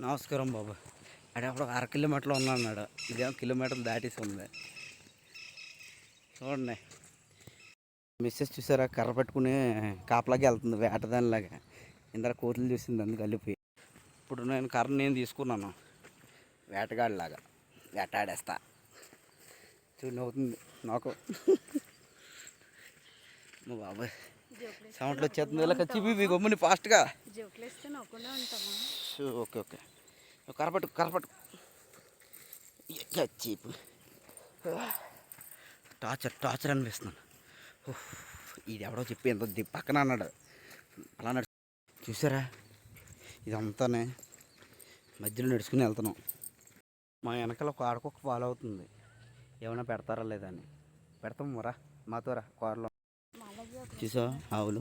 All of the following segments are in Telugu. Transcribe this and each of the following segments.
నమస్కారం బాబు. అక్కడ అప్పుడు 1 కిలోమీటర్లో ఉన్నాడు, ఇదేమో కిలోమీటర్లు దాటేసి ఉంది. చూడండి, మిస్సెస్ చూసారా, కర్ర పట్టుకుని కాపలాగా వెళ్తుంది వేటదానిలాగా. ఇందాక కోతులు చూసింది, అందుకు కలిపి. ఇప్పుడు నేను తీసుకున్నాను వేటగాడిలాగా, వేటాడేస్తా. చూడండి, అవుతుంది నాకు. బాబాయ్ సౌండ్లు వచ్చేస్తుంది, ఇలా చివి గమ్ముని ఫాస్ట్గా. ఓకే ఓకే, కరపట్టు చీపు. టార్చర్ అనిపిస్తున్నాను. ఇది ఎవడో చెప్పి ఎంత పక్కన అన్నాడు, అలా చూసారా, ఇదంతానే మధ్యలో నడుచుకుని వెళ్తున్నాం. మా వెనకాల ఒక ఆడకొక ఫాలో అవుతుంది, ఏమైనా పెడతారా లేదా అని. పెడతాం రా, మాతో రా కారులో. చూసా, ఆవులు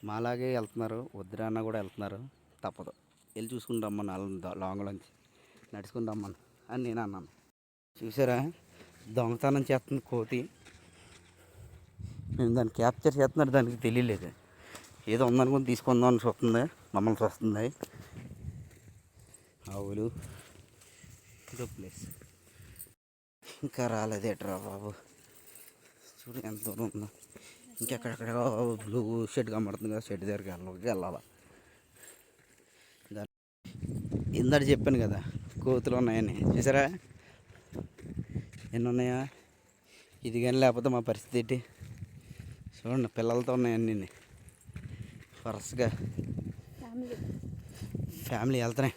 మాలాగే వెళ్తున్నారు, వద్దురా అన్న కూడా వెళ్తున్నారు. తప్పదు, వెళ్ళి చూసుకుని రమ్మను, లాంగ్లోంచి నడుచుకుని రమ్మను అని నేను అన్నాను. చూసారా, దొంగతనం చేస్తుంది కోతి. మేము దాన్ని క్యాప్చర్ చేస్తున్నారు, దానికి తెలియలేదు. ఏదో ఉందనుకుని తీసుకుందామని చూస్తుంది, మమ్మల్ని చూస్తుంది. ఆవులు ఇదో ప్లేస్ ఇంకా రాలేదేట్రా బాబు. చూడు ఎంత దూరం ఉందో. ఇంకెక్కడెక్కడ బ్లూ షెడ్ కనబడుతుంది కదా, షెడ్ దగ్గరికి వెళ్ళాలి. ఇందాక చెప్పాను కదా కోతులు ఉన్నాయని, చూసారా ఎన్ని ఉన్నాయా. ఇది కానీ లేకపోతే మా పరిస్థితి ఏంటి చూడండి. పిల్లలతో ఉన్నాయన్నీ వరుసగా ఫ్యామిలీ వెళ్తున్నాయి.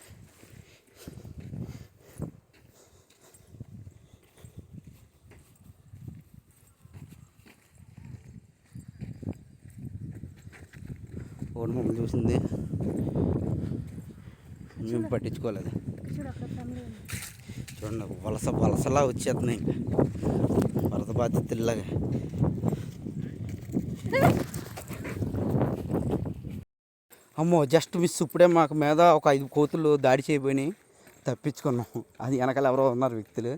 ఓడి మమ్మల్ని చూసింది, మేము పట్టించుకోలేదు. చూడండి, వలసలా వచ్చేస్తున్నాయి, వరద బాధ్యతలాగా. అమ్మో, జస్ట్ మిస్. ఇప్పుడే మాకు మీద ఒక 5 కోతులు దాడి చేయబోయినాయి, తప్పించుకున్నాం. అది వెనకాల ఎవరో ఉన్నారు వ్యక్తులు.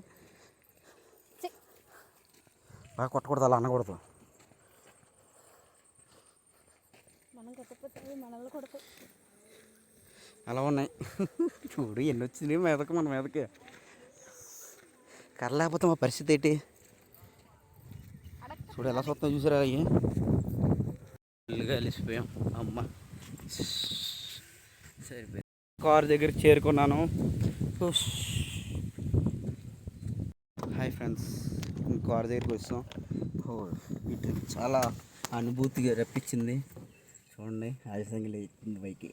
బాగా కొట్టకూడదు, అలా అనకూడదు. అలా ఉన్నాయి. చూడు ఎన్ని వచ్చినాయి మీదకి, మన మీదకి. కర్ర లేకపోతే మా పరిస్థితి ఏంటి చూడు, ఎలా చూస్తాం. చూసారా, అయ్యి ఇల్లుగా కలిసిపోయాం. అమ్మ సరిపోయింది. కారు దగ్గరికి చేరుకున్నాను. హాయ్ ఫ్రెండ్స్, కారు దగ్గరికి వచ్చాం. ఈ ట్రిప్ చాలా అనుభూతిగా రప్పించింది. చూడండి, ఆలస్యంగా లేచింది పైకి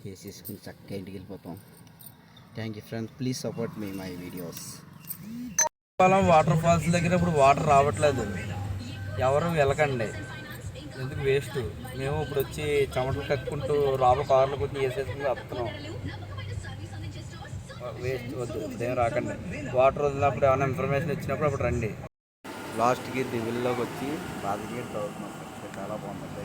చేసేసుకుని చక్కగా ఇంటికి వెళ్ళిపోతాం. Thank you friends, please support me my videos. Waterfalls దగ్గర ఇప్పుడు వాటర్ రావట్లేదు, ఎవరు వెళ్ళకండి, ఎందుకు వేస్ట్. మేము ఇప్పుడు వచ్చి చెమటలు కట్టుకుంటూ రాబో కారులకు వచ్చి వేసేసుకుని వస్తున్నాం. వేస్ట్, వద్దు, ఏం రాకండి. వాటర్ వదిలినప్పుడు ఏమైనా ఇన్ఫర్మేషన్ ఇచ్చినప్పుడు అప్పుడు రండి. లాస్ట్కి దివిల్లోకి వచ్చి రాజకీయ అవుతున్నాం. చాలా బాగుంది.